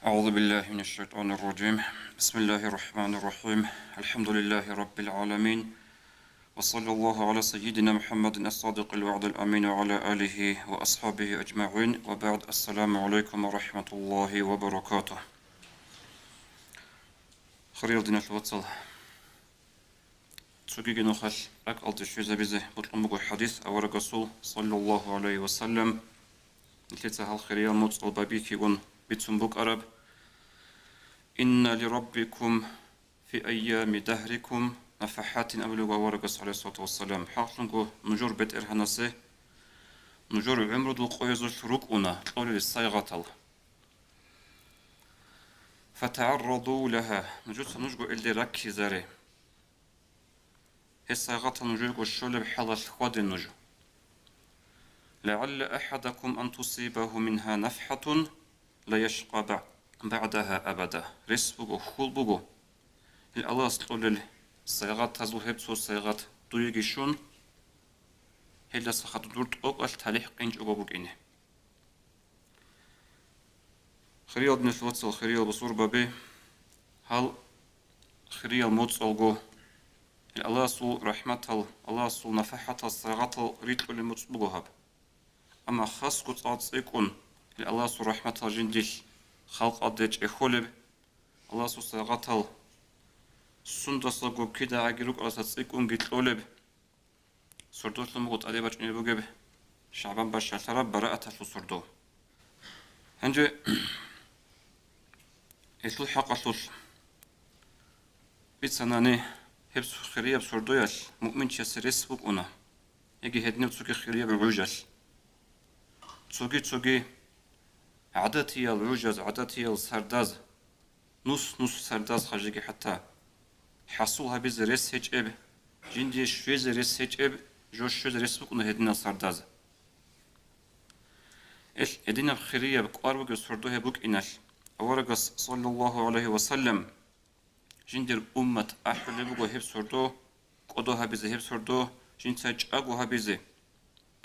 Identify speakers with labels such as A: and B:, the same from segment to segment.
A: أعوذ بالله من الشيطان الرجيم بسم الله الرحمن الرحيم الحمد لله رب العالمين وصلى الله على سيدنا محمد الصادق الوعد الأمين وعلى آله وأصحابه أجمعين وبعد السلام عليكم ورحمة الله وبركاته خير دين الوصل تسوقي نخل أكل تشوز بزه بطلمك حديث أو رسول صلى الله عليه وسلم نتلتها الخير المتصل بابيكي ون بتسنبك أرب إن لربكم في أيام دهركم نفحات أبلغ ورقص عليه الصلاة والسلام حاصلنكو نجور بيت إرهنسي نجور عمر دو قويزو شروكونا قول للصيغة فتعرضوا لها نجور سنجو اللي ركي زاري هي الصيغة نجور الشول بحال الخواد النجو لعل أحدكم أن تصيبه منها نفحة لا يشقى بعدها أبدا رسبوغو خولبوغو الله سطول الصيغات تزو هبسو الصيغات دويجيشون هلا سخط دورت أوك التاليح قينج أوغوغ إنه خريال بن الواتسل خريال بصور بابي هل خريال موتس أوغو الله سو رحمة الله سو نفحة الصيغات ريتو لموتس بوغوهاب أما خاص كت أتصيكون الله سو رحمة جنديش خلق أدج إخولب الله سو صيغات سندسلغو كده عجلوك على تصيكون جتلولب سردوش لمغوت أدي باش نبوغب شعبان باش شلتراب براءة شو سردو هنجي إسلو حق أسلوش بيت سناني هبس خيرية بسردوياش مؤمن شاسريس بوك أنا يجي هدني بتسوكي خيرية بالعجاش تسوكي عادتي العجاز عادتي السرداز نص سرداز خارجي حتى حصولها بز ريس هيج اب جندي شويز ريس هيج اب جوش شويز ريس بوك أنا هدنا سرداز إيش هدنا بخيرية بقارب جسردوها بوك إناش أورجس صلى الله عليه وسلم جندر أمة أحل بوك هب سردو قدوها بز هب سردو جند سج أجوها بز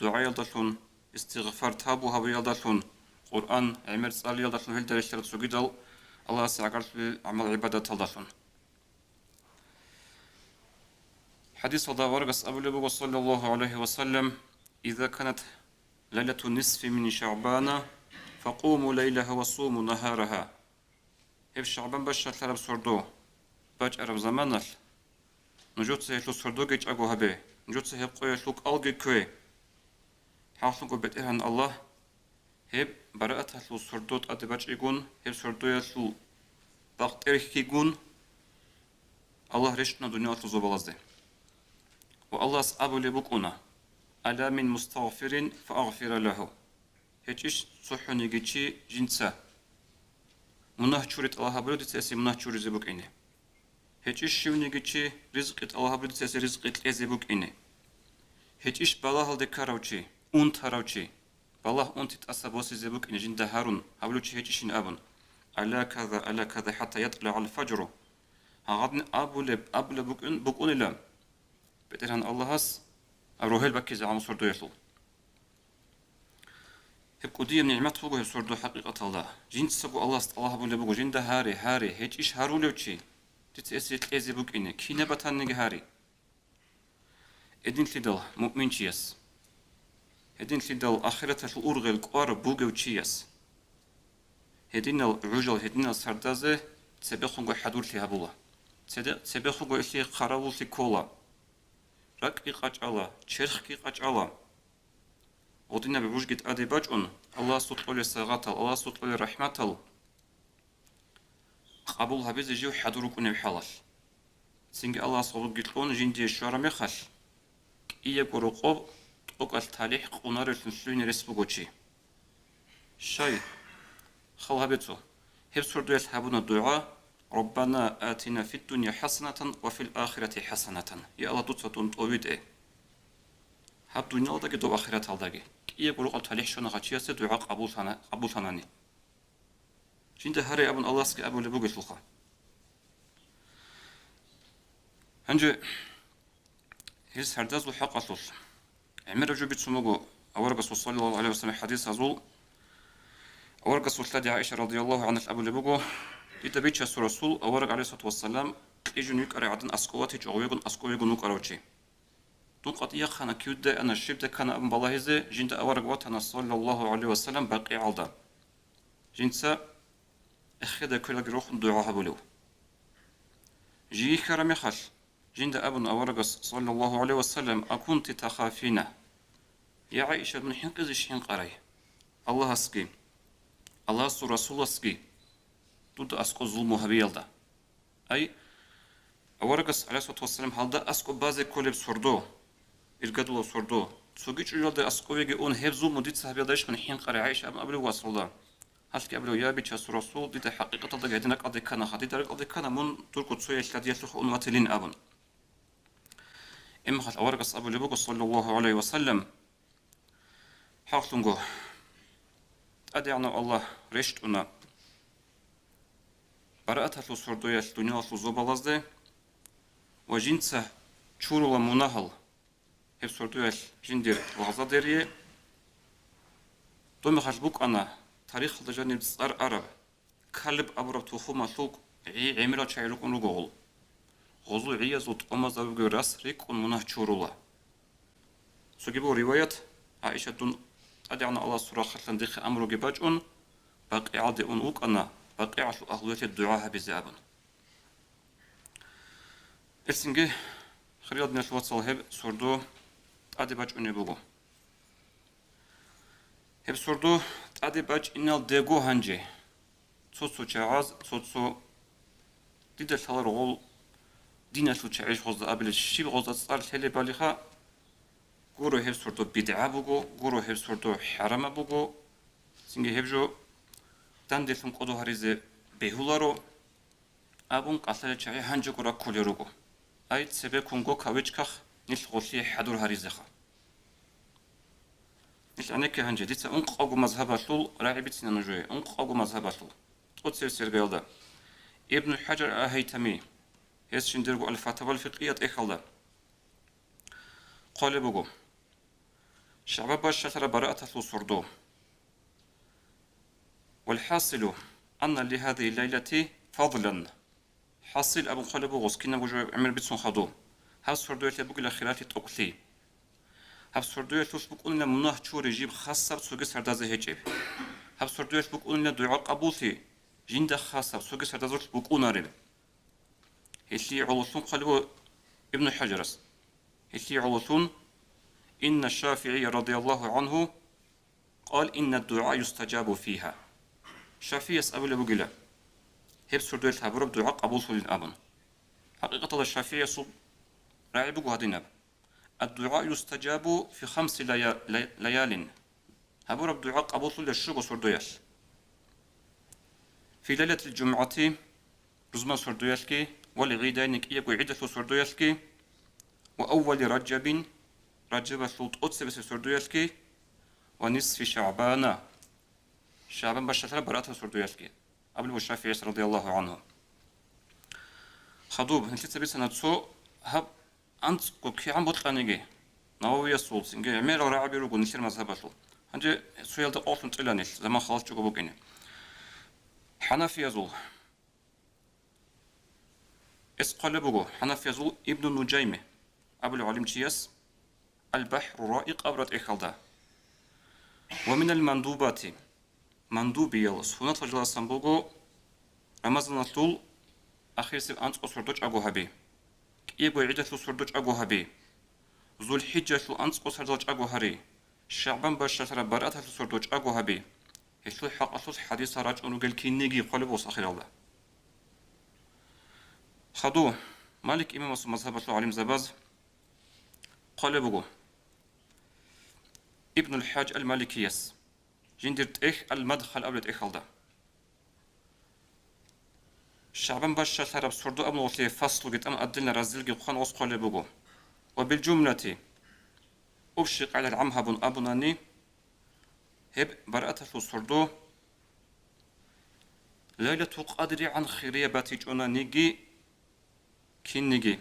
A: دعاء يلدشون استغفار تابوها بيلدشون قرآن عمر صلى يلدشون هل درشت سجدال الله سعقل عمل عبادة تلدشون حديث هذا ورقص أبو لبوغ صلى الله عليه وسلم إذا كانت ليلة النصف من شعبان فقوموا ليلها وصوموا نهارها هب شعبان باش تلعب سردو باج عرب زمانل نجوت سيحلو سردو جيج أقو هبه نجوت سيحب قويشلوك ألقي كوي حاصلنكو بتئهن الله هب براءة هلو سردوت أدي باج إيقون هب سردو يسلو باقت إريك إيقون الله رشتنا دنيا أتلو زوبالازده والله أبو لبوكونا ألا من مستغفر فأغفر له هيتش صحوني جيتشي جنسا مناه شورت الله برود تسي مناه شوري زبوك إني هيتش شوني جيتشي رزقت الله برود تسي رزقت إزبوك إني هيتش بالله دكاروتشي تراوتشي بالله تتأسبوسي زبوك إني جند هارون هبلوتشي هيتشين أبن ألا كذا حتى يطلع الفجر هغادن أبو لبوكون لام بترهن الله هس أروهل بكيز عن سردو يسول هب قدية نعمت فوقه سردو حقيقة الله جين تسقو الله بقول بقول جين ده هاري هيج إيش هارو لوتشي تتأسي تأزي بوك إنه كي نبتان نج هاري إدين تدل مؤمن شياس إدين تدل آخرة الأورغل قار بوجو شياس هدين الرجل هدين السردازة تسبخون حدور في هبولا تسبخون إشي خراول في كولا رك إقاج الله شرخ إقاج الله ودينا بوجد أدي باجون الله سطول السغات الله سطول رحمة قبولها بيز جو حضورك ونبحالش سنج الله صلو جتلون جندي شرم خش إيه قرقب أقل تاريخ قنار الفنسلين رسبوغوشي شاي خلها بيتو هب سردو يسحبون الدعاء ربنا آتنا في الدنيا حسنة وفي الآخرة حسنة يا الله تتصدون طويد إيه هب دنيا الدقي دو آخرة الدقي إيه قرقب تاريخ شون غاتشياسي دعاء قبول ثاناني جند هاري أبن الله سك أبو لبوغ شلخا هنجي هيس هرداز وحق أصل عمر رجو بيتسموغو أورغ صلى الله عليه وسلم حديث هزول أورق سلطة عائشة رضي الله عنها الأبو لبوغو إذا بيتش رسول أورق عليه الصلاة والسلام إيجون يقرأ عدن أسقواتي جويغون أسقويغون نقرأوشي تنقط يخنا كيودا أنا الشبدة كان أبن بلاهزة جنت أورق واتنا صلى الله عليه وسلم باقي عالدا جنسا أخذ كل جروح دعاها بلو جي كرم يخل جند أبن أورق صلى الله عليه وسلم أكنت تخافين يا عائشة من حنقذ الشين قري الله أسقي الله سو رسول أسقي ضد أسقو ظلم هبيلدا أي أورق عليه الصلاة والسلام هالدا أسقو بازي كل بسردو إرقادو سردو سوغي جلدا أسقو يجي أون هبزو مديد صحابيداش من حين قري عائشة أبن أبلو وصل الله هالكي أبلو يا بيتش رسول دي حقيقة دا قاعدين قضي كان خدي دارك قضي كان من تركو تسوي الشادية تلخ أون واتلين أبن إما خل أورق أبو لبوك صلى الله عليه وسلم حاقلنغو أدعنا الله رشتنا برأت هتلو سردوية الدنيا هتلو زوبالازده وجنسه شورو مناهل هب سردوية جندير وغزا ديريه دومي خشبوك أنا تاريخ الجانب صار عرب كلب أبرب توخوما ثوق عميرا شايلوكون رغول غزو عيازو تقوم زاوغي راس ريكون مناه شورو سوغيبو رواية عائشة دون أدعنا الله صراخة لندخ أمرو جباجون باقي عادي أنوك أنا باقي عشو أهلوية الدعاء بزيابن إرسنجي خرياد نشوات صالحب سردو أدي باج أنيبوغو هب سردو أدي باج إنال ديغو هنجي تصوصو چاعاز تصوصو ديدل ثالر غول دينشو چاعيش غوزا أبل الشيب غوزا تصار تهلي باليخا غورو هب سردو بدعا بوغو غورو هب سردو حرام بوغو سنجي هبجو داندلهم قدو هريزي بهولارو أبون قصر چاعي هنجي غورا كوليروغو أي تسبب كونغو كاويچكخ نيل غوشي حدور هريزيخا نيل أنيكي هنجي ديتا أنق أغو مذهباتلو راعبتنا نجوي أنق أغو مذهباتلو تقود سيرغيالدا ابن حجر هيتمي هيس شندرغو الفتاوى الفقهية إخالدا قال بوغو شعب باش شتر براءة سردو والحاصل أن لهذه الليلة فضلا حاصل أبو قال بوغو سكينا بوجو عمل بيتسون خدو هاس سردو يتبوغ لخلاتي تقلي هاس سردو يتبوغ قلنا مناه تشور يجيب خاصة سوغي سردازي هجيب هاس سردو يتبوغ قلنا دعاء قبولتي جند خاصة سوغي سردازي تبوغ قناري هيتلي علوثون قالوا ابن حجرس هيتلي علوثون إن الشافعي رضي الله عنه قال إن الدعاء يستجاب فيها الشافعي يسأل أبو قلا هب سردو يتبوغ دعاء قبولتي للأبن حقيقة الشافعي يصب راعبوغو هاديناب الدعاء يستجاب في 5 ليال هبور الدعاء قبول للشوق سردوياش في ليلة الجمعة رزما سردوياشكي والعيدين كيكو عيدة سردوياشكي وأول رجب سلط أتسبس سردوياشكي ونصف شعبان بشتر براءة سردوياشكي قبل الشافعي رضي الله عنه خدوب نتلت بسنة سو هب أنت كي عم بطلانيجي نووي سولس إنجي عمير ورعبي روجو نشير مذهبه هنجي سويل ده أوفن تلانيش زمان خلاص جوجو بوكيني حنفي يزول اسقال بوجو حنفي يزول ابن النجيمة أبو العلم تياس البحر رائق أبرد إخالدا ومن المندوبات مندوبي يلس هنا تجلس سنبوجو رمضان طول أخير سب أنت أسردوش أبو هبي يبغى عيدة سردوش أبو هبي ذو الحجة أنت أسردوش أبو هري شعبان باشتر براءة سردوش أبو هبي هشلو حق أسوس حديث راج أنو قال كينيجي قلب وصاخر الله خدو مالك إمام مذهب علم زباز قلبه ابن الحاج المالكيس جندرت المدخل أولد هالدا شعبان باشتر سردو أبن وصلي فصل قد أم أدلنا رزيل قوخان وص قلبه وبالجملة أبشق على العمها بن أبناني هب براءة سردو ليلة قدر عن خيرية باتيجونا نيجي كين نيجي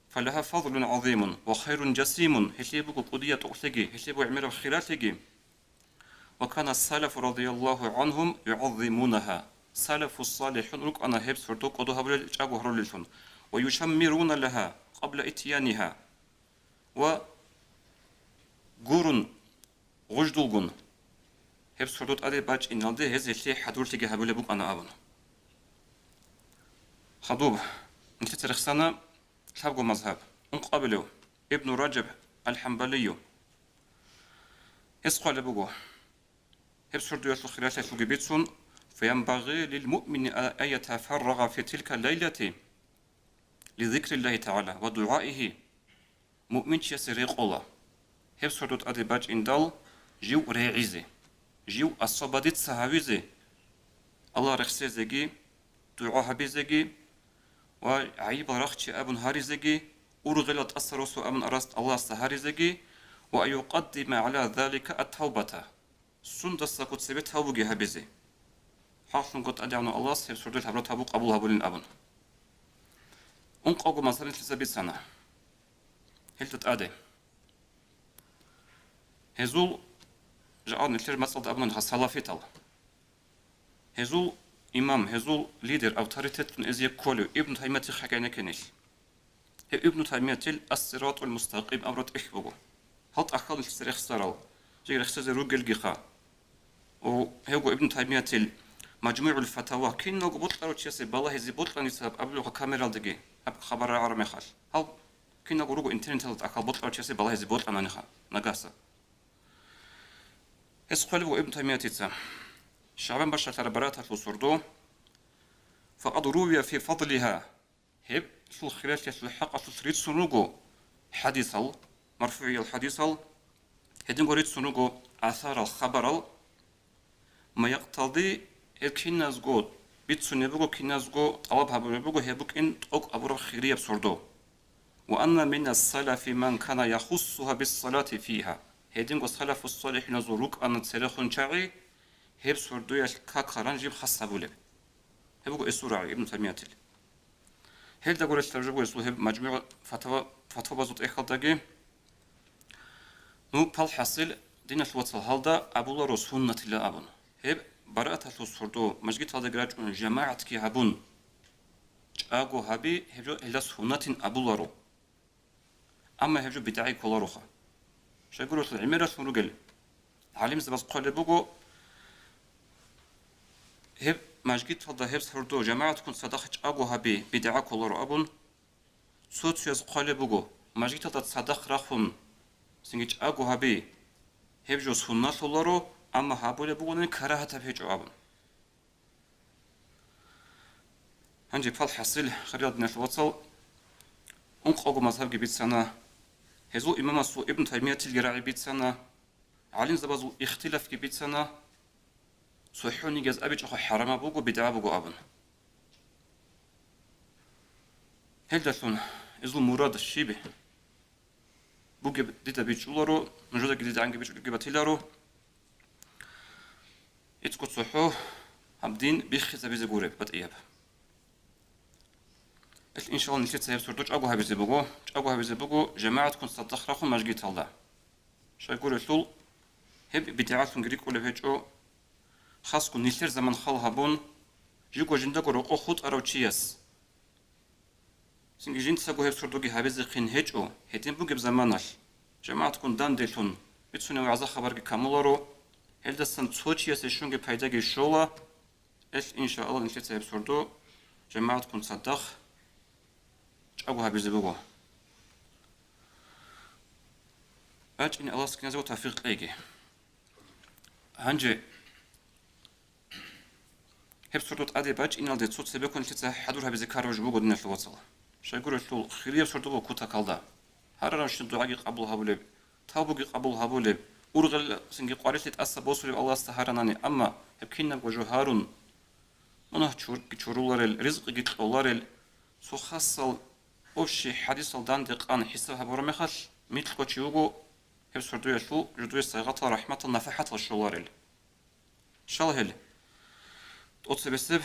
A: فلها فضل عظيم وخير جسيم هشيبو قدية تغسجي هشيبو عمير خيراتجي وكان السلف رضي الله عنهم يعظمونها سلف الصالحون رك أنا هب سردو قدوها بل جابو هرولشون ويشمرون لها قبل إتيانها وجورن غجدولغون هب سردوت أدي باج إن هذا هز اللي حدور تيجي هبول بوك أنا أبون خدوب أنت ترخصنا شابو مذهب انقابلوا ابن رجب الحنبلي اسقال بوجو هب سردو يسلو خلال يسلو جبيتسون فينبغي للمؤمن أن يتفرغ في تلك الليلة لذكر الله تعالى ودعائه مؤمن يسرق الله هب سردوت أدي باج إندال جيو ريعيزي جيو الصبادت سهاويزي الله رخصي زيجي دعاء بيزيجي وعيب رخشي أبن هاريزيجي أرغلت أسرسو أمن أرست الله سهاريزيجي وأن يقدم على ذلك التوبة سند السكوت سبت توبة هبيزي حاصل قد أدعنا الله سيب سردوت هبرو تابو قبول هبولين أبن أنقاقو مثلا تلسبيت سنة هل تتأدي هزول جاء نتلر مسألة أبنان خسالافيتال هزول إمام هزول ليدر أوتوريتيت إزي كولو ابن تيمية حكينا كنيش ابن تيمية الصراط المستقيم أمرت إخبوغو هلت أخال السريخ سرال جي رخصة روغل جيخا وهو ابن تيمية مجموع الفتاوى كين نوغو بطلارو تشيسي بالله هزي بطلان يساب أبلوغ كاميرال دقي أب خبر عرمي خال هل كين نوغو روغو انترنت هلت أخال بطلارو تشيسي بالله هزي بطلان نخا نقاسا اسقلوا ابن تيمية تيتسا شعبان بشر تربرات الفسردو فقد روي في فضلها هب شو خلال يسل حق تسريد سنوغو حديثل مرفوعي الحديثل هدين قريد سنوغو آثار الخبر ما يقتضي الكناز قود بيت سنبوغو كناز قو طلب هبوغو هبوك إن تقوك أبرو خيرية بسردو وأن من السلف من كان يخصها بالصلاة فيها هدين قو سلف الصالح نزوروك أن تسرخون شاعي هب سردو يشكا كرانجيب خاصة بولي هبوغو إسورعي ابن تيمية هل دا قول استرجبو يسو هب مجموع فتوى بازوت إخال داقي نو بال حاصل دين الوصل هالدا أبولا رو سنة الله أبون هب براءة السردو مجيت هذا قراج جماعة كي هبون جاقو هبي هبجو إلا سنة أبولا رو أما هبجو بدعي كولا روخا شا يقولوا العميرة سنو قل علم زباز قول بوغو هب مجيت هذا هب سردو جماعة كنت صداقة جاقو هبي بدعي كولا رو أبون صوت يز قول بوغو مجيت هذا صداق رخون سنجي جاقو هبي هبجو سنة الله رو أما هابولي بوغو كراهة بهجو أبون هنجي فال حصيل خريط ناس الوصل انقاقو مذهب جبيت سنة هزو إمام السو ابن تيمية الجراعي بيت سنة علم زبازو اختلاف جبيت سنة صحوني جاز أبيج أخو حرام بوغو بدعا بوغو أبن هل دلتون إزو مراد الشيبه بوغي ديتا بيج أولارو نجودا جديد عنك بيج جبات هلارو إتكو صحو عبدين بيخي زبيز غوري بات إن شاء الله نسيت سيب سردوش أقوها بيزبوغو أقوها بيزبوغو جماعة كنت تدخرخو مجيت الله شو يقول الثول هب بدعاتهم غريك ولا هجو خاص كون نيسير زمان خال هابون جيكو جندقو روقو خود أروتشياس سنجي جند ساقو هب سردوغي هابيزي خين هجو هتين بوغي بزمانال جماعة كون دان ديلتون بيتسوني وعزا خبرغي كامولارو هل دستان تسوتشياس شونغي بايداغي شولا إن شاء الله نسيت سيب سردو جماعة كون صدق أقوها بيزبوغو أج إن الله سكنه زو توفيق إيجي هنجي هب سردوت أدي باج إن الله تصوت سبيكون تتا حدورها بذكر وجبوغو دين الوصل شايقول الثول خيرية سردوغو كوتا كالدا هرنا شن دعاء قبولها بولب توبوغي قبولها بولب أرغل سنجي قاريت تأسى بوصل الله استهارناني أما هبكينا وجهارون منه تشورولار الرزق جيت الله سو خاصل أوشي حديث الدان دقان حسابها برمخل مثل كوتشيوغو هب سردو يشلو جدوي سيغطى رحمة النفحة الشوارل شالهل أتصبسب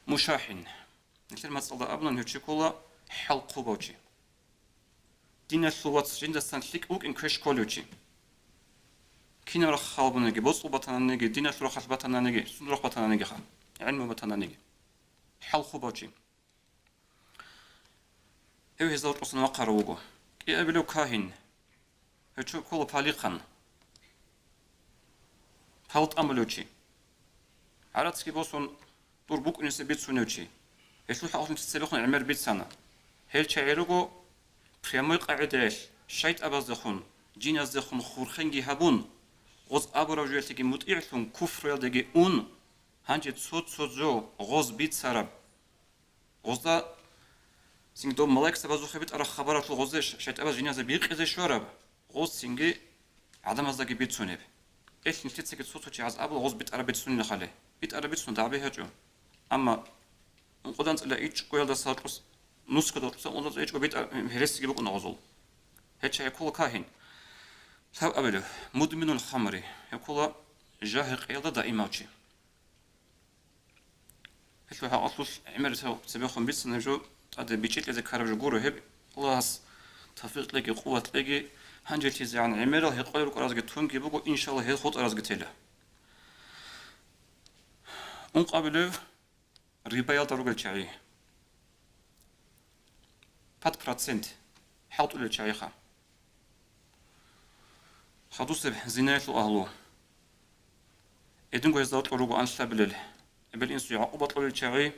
A: مشاحن مثل ما تصدى أبنا نهتشيكولا حلقو بوشي دين الثوات جند سانتليك أوك إن كريش كولوشي كين رخ خالبناجي بوصل بطنانجي دينا شروخ بطنانجي سنروخ بطنانجي خا علم بطنانجي حل خباجي هو هزار قصنا وقروجو يقبلوا كاهن هتشوف كل باليقان هالت أملوشي عرضتك بوصون دوربوك إنس بيت سونوشي هشلوح أصلا تستبقون عمر بيت سنة هل شعيرجو خيامي قاعدش شيت أباز دخون جيناز دخون خورخنجي هبون غوز أبو رجولتك متعرفون كفر يلدقي أون هنجت صوت جو غوز بيت سرب غوزا سينج دو ملاك سبازو خبيت أرى خبرات الغوزش شيت أباز جيناز بيق إذا شورب غوز سينجي عدم أزدقي بيت سونب إيش نفتت سكت صوت شيء عز أبو غوز بيت أرى بيت سوني خاله بيت أرى بيت سون دعبي هجو أما قدان تلا إيش قوي هذا صارقص نص كده قصة قدان إيش قبيت هرس يجيبك نغزل هتش يقول كاهن ثاب أبله مدمن الخمر يقول جاهق يلا دائما وشي هتلو ها أصلش عمر سبيخون بيت سنجو هذا بيشيت إذا كارب جورو هب خلاص توفيق لقي قوة لقي هنجتي زي عن عمره هيقول لك رازق تونجي بقول إن شاء الله هيخوض رازق تلا مقابله رباية دروج الشعي بات براتسنت حاط إلى الشعي خا خدوس زينات الأهلو إدن جوز دات أروجو أنستا بلل إبل إنسو يعقوب أطلع الشعي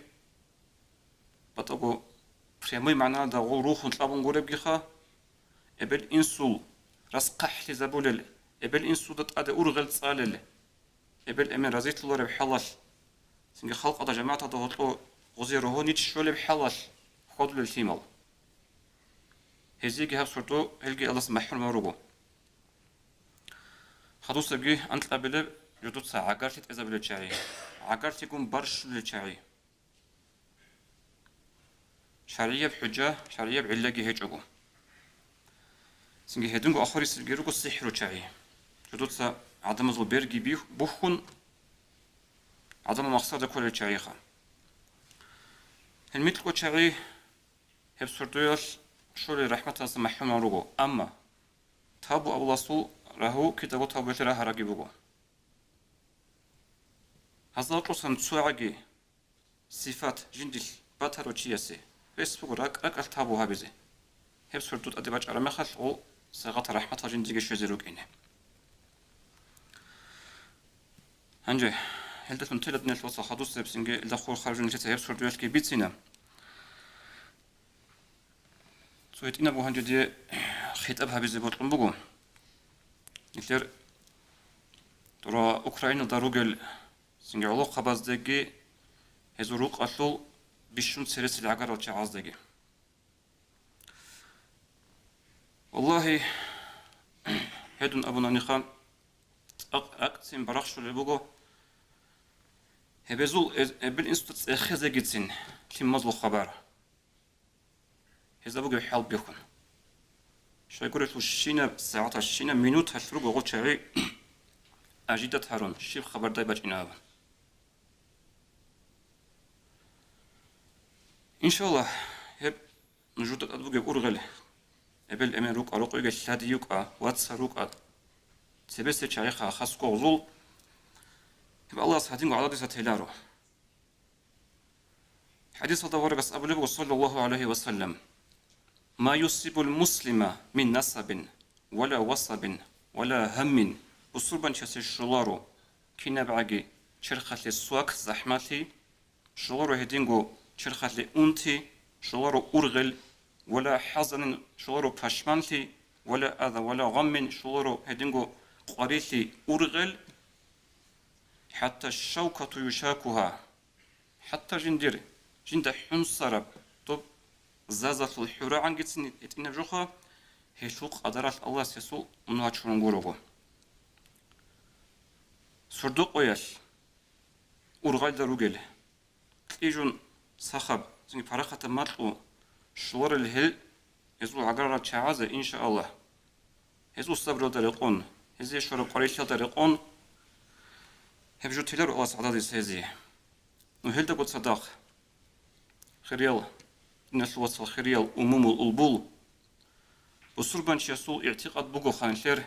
A: بتأجو خيامي معنا دا روح نطلبون قريب جخا إبل إنسو رسقح لزبولل إبل إنسو دت أدا أورغل صالل إبل أمين رزيت الله رب حلاش سنجي خلق هذا جماعة هذا هطلو غزيره هو نيتش شولي بحلاش خود للتيمال هزيجي هاب صورتو هلقي الله سمحر مروجو خدوس سبجي أنت قبله جدود ساعة عقارتي إذا بالشعي عقارتي يكون برش للشعي شرعية بحجة شرعية بعلاجي هيجوجو سنجي هدونجو آخري سرجيروجو السحر وشعي جدود سا عدم البرجي بيه بخون عدم مقصد كل الشعي خا المثل كل شعي هب صورتوش شولي رحمة الله سمحر مروجو أما تابو أبو لاسو راهو كتابو تابو ترى هراجي بقو هذا قصة تسوعجي صفات جندل باترو تشياسي بس بقول راك التابو هابزي هب صورتو أدباج على مخل أو سقط رحمة الله جندي شوزيروك إنه هنجي هل ده تنتلت نيل وصل خدوس بسنجي الدخول خارج من هب صورتو يلقي بيتسينا سويت إنا بو هنجي دي خطاب هابزي بطلب بقو نكتر ترى أوكرانيا داروجل سنجعلو خباز دقي هزوروق أصل بيشون سيرس العقار وتشعاز دقي والله هدون أبونا نخام أقسم برخشو لبوغو هبزول بالإنستوت إخزا جيتسين كم مزلو خبار هزا بوغو حال بيخون شو يقول لك الشينا ساعات الشينا منوت هالفروق وقول شعري أجدت هارون شيف خبر داي باج إنابا إن شاء الله هب نجود أدوغي أورغل أبل أمين روك أروق يجي شادي يوكا واتس روك تبس شعري خاص كوزول هب الله سهدين على دي ستهلارو حديث هذا ورقة أبو صلى الله عليه وسلم ما يصيب المسلم من نسب ولا وصب ولا هم بصربان شاس الشلارو كنا بعجي شرخة السواك زحمتي شلارو هدينجو شرخة أنتي شلارو أرغل ولا حزن شلارو باشمانتي ولا أذى ولا غم شلارو هدينجو قريتي أرغل حتى الشوكة يشاكها حتى جند حنصرب طب زازت الحورة عن جتني اتنا جوخا هيشوق قدرات الله سيسو منها تشونغوروغو صردوق وياش أورغال داروغل إيجون صخب زني فرقة ماتلو شلور الهل يزو عقرارة تشعازة إن شاء الله يزو الصبر دارقون هزي شرب قريشة دارقون هبجو تلار الله سعدادي سيزي وهل دقود صداق خريال الناس وصل خريال أموم الألبول بصربان شيسول اعتقاد بوغو خانشير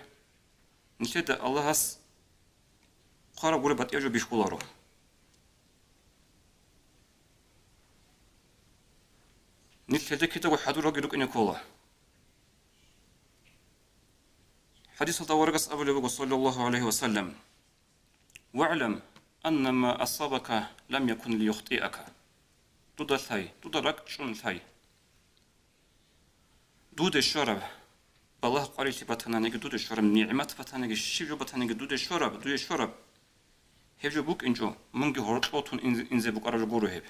A: نشد الله هس قارب غربت يجو بيشكولارو نشد كده وحدو رجلك إن يكولا حديث الدورقس أبو لبق صلى الله عليه وسلم واعلم أن ما أصابك لم يكن ليخطئك دود الثاي دود رك شون الثاي دود الشرب بالله قريش بتنانك دود الشرب نعمت بتنانك شيء بتنانك دود الشرب هجو بوك إنجو منجي هرطوتون إنزي بوك أرجو جورو هب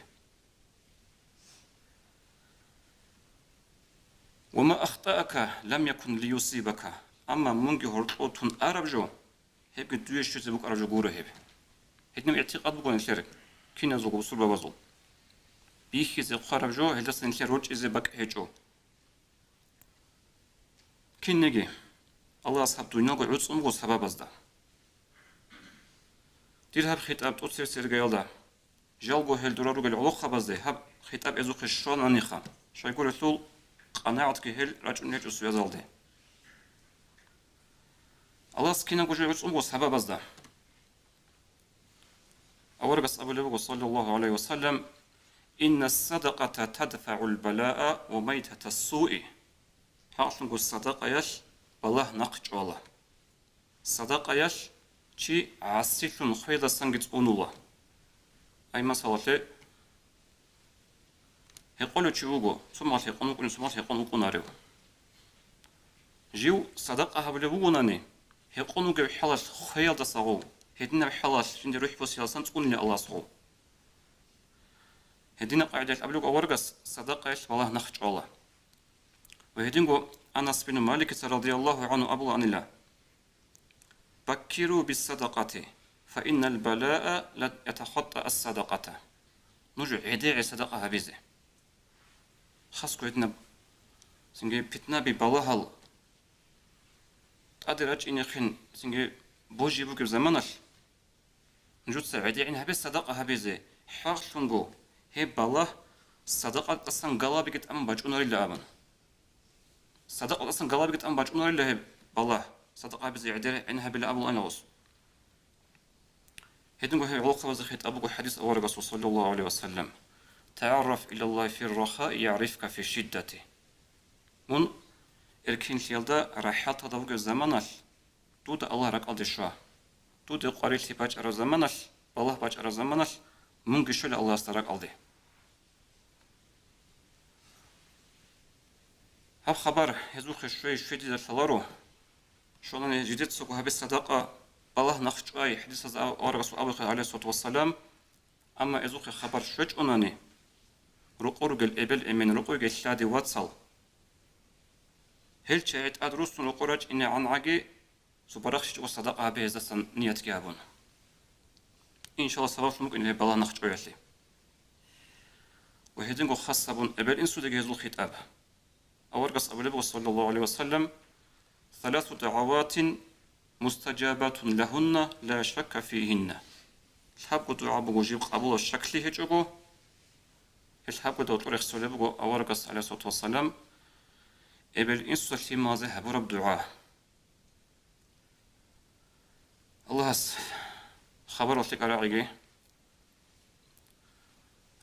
A: وما أخطأك لم يكن ليصيبك أما منجي هرطوتون أرجو هب دوي شيء بوك أرجو جورو هب هدنم اعتقاد بوك نشرك كنا زوجو بسول بوازل بيخي زي خرجو هلدس نشر روج إزي بك هجو كنجي الله أصحاب دنيا قعود أمغو سبب أزدا دير هب خطاب توصير سيرجيالدا جالجو هل درارو قال علوخ خبزه هب خطاب ازو خشون انيخا شو يقول رسول قناعت كهل رجل نيج اسو يزالده الله سكينا قوجو يوصم غو سبب ازدا اورغس ابو لبو صلى الله عليه وسلم ان الصدقه تدفع البلاء وميتة السوء حاصل الصدقه يش بالله نقج والله صدقه يش چی عاصفون خیلی سنگیت اونولا. ای مسئله هقولو چی وگو سومات هقونو کنی سومات هقونو کنارو. جیو صدق اهبل وگو نانی هقونو جو حلاش خیال دستاغو هدینا حلاش شندی روح بسیاسان تقولنی الله سو. هدینا قاعدة قبلك أورجس صدق إيش والله نخش الله. وهدينجو أنس بن مالك رضي الله عنه أبو عن الله. بكروا بالصدقة فإن البلاء لا يتخطى الصدقة نجو عداء صدقة هبيزة خاص كويتنا سنجي بيتنا ببلاهل تقدر أج إني خين سنجي بوجي بوك بزمانش نجو عداء إنها بس صدقة هبيزة حق شنجو هي بالله صدقة أصلا قلابك أم باجونر إلا أمن صدقة أصلا قلابك أم باجونر إلا هي بالله صدقة بزي عدل عنها بلا أبو أنوس هيدنقو هي علاقة وزخيت أبوك حديث أول رسول صلى الله عليه وسلم تعرف إلى الله في الرخاء يعرفك في شدته من إركين شيلدا راحات هذا الزمانش دود الله رك أدي شوا دود قريتي باج أرى زمانش الله باج أرى زمانش من قشول الله استرك أدي هب خبر يزوخ شوي دي دلالو شلون جديد سوق هبي الصدقة الله نخش أي حديث الرسول أبو عليه الصلاة والسلام أما إذوق خبر شوج أناني رقورج الإبل من رقورج الشادي واتسال هل شيء أدرس رقورج إن عن عجي سبرخش والصدقة هبي هذا نية جابون إن شاء الله سبب ممكن إنه بالله نخش أيشلي وهذين خاصة بون إبل إنسو دقيق الخطاب أورقص أبو لبو صلى الله عليه وسلم 3 دعوات مستجابات لهن لا شك فيهن. الحب دعاء بوجيب قبول الشكل هجوجو. الحب دعاء طريق سلبو أورقص عليه الصلاة والسلام. إبل إنسو في مازه برب دعاء. الله خبر وثيق راعي.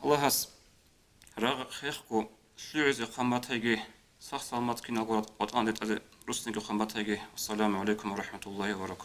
A: الله راغ خيخكو شلوز قامتهجي صح سلامت كنا قد أندت على رسني قامتهجي. السلام عليكم ورحمة الله وبركاته.